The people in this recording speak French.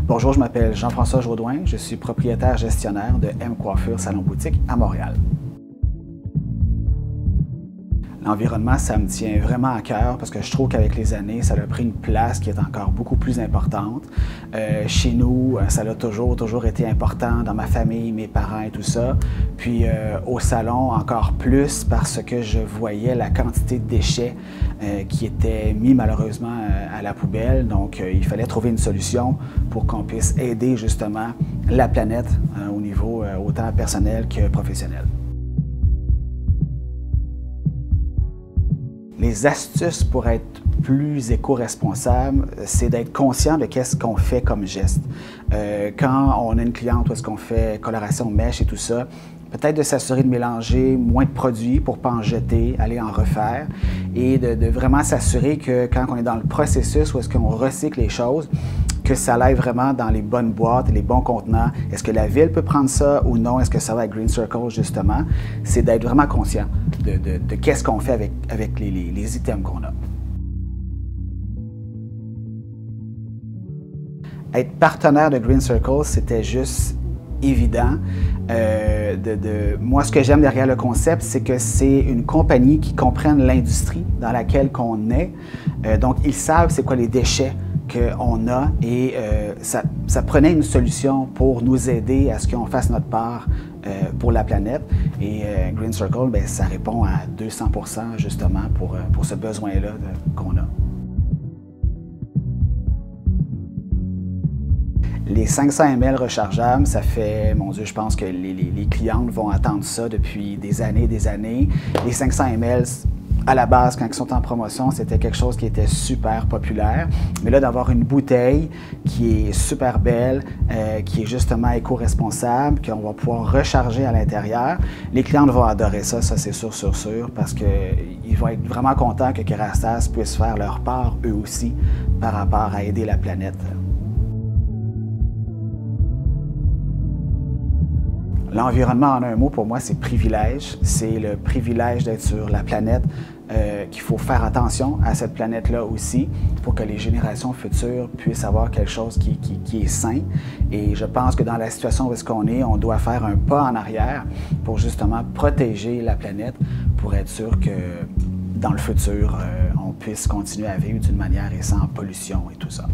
Bonjour, je m'appelle Jean-François Jaudoin, je suis propriétaire gestionnaire de M Coiffure Salon Boutique à Montréal. L'environnement, ça me tient vraiment à cœur parce que je trouve qu'avec les années, ça a pris une place qui est encore beaucoup plus importante. Chez nous, ça a toujours été important dans ma famille, mes parents et tout ça. Puis au salon, encore plus parce que je voyais la quantité de déchets qui étaient mis malheureusement à la poubelle. Donc, il fallait trouver une solution pour qu'on puisse aider justement la planète au niveau autant personnel que professionnel. Les astuces pour être plus éco-responsable, c'est d'être conscient de qu'est-ce qu'on fait comme geste. Quand on a une cliente où est-ce qu'on fait coloration mèche et tout ça, peut-être de s'assurer de mélanger moins de produits pour ne pas en jeter, aller en refaire et de vraiment s'assurer que quand on est dans le processus où est-ce qu'on recycle les choses, que ça aille vraiment dans les bonnes boîtes, les bons contenants. Est-ce que la ville peut prendre ça ou non? Est-ce que ça va avec Green Circle, justement? C'est d'être vraiment conscient de qu'est-ce qu'on fait avec les items qu'on a. Être partenaire de Green Circle, c'était juste évident. Moi, ce que j'aime derrière le concept, c'est que c'est une compagnie qui comprenne l'industrie dans laquelle on est. Donc, ils savent c'est quoi les déchets qu'on a et ça prenait une solution pour nous aider à ce qu'on fasse notre part pour la planète. Et Green Circle, bien, ça répond à 200% justement pour ce besoin-là qu'on a. Les 500 ml rechargeables, ça fait, mon Dieu, je pense que les clientes vont attendre ça depuis des années. Les 500 ml, à la base, quand ils sont en promotion, c'était quelque chose qui était super populaire. Mais là, d'avoir une bouteille qui est super belle, qui est justement éco-responsable, qu'on va pouvoir recharger à l'intérieur, les clientes vont adorer ça, c'est sûr, parce qu'ils vont être vraiment contents que Kerastase puisse faire leur part, eux aussi, par rapport à aider la planète. L'environnement, en un mot, pour moi, c'est privilège. C'est le privilège d'être sur la planète, qu'il faut faire attention à cette planète-là aussi pour que les générations futures puissent avoir quelque chose qui est sain. Et je pense que dans la situation où est-ce qu'on est, on doit faire un pas en arrière pour justement protéger la planète pour être sûr que dans le futur, on puisse continuer à vivre d'une manière et sans pollution et tout ça.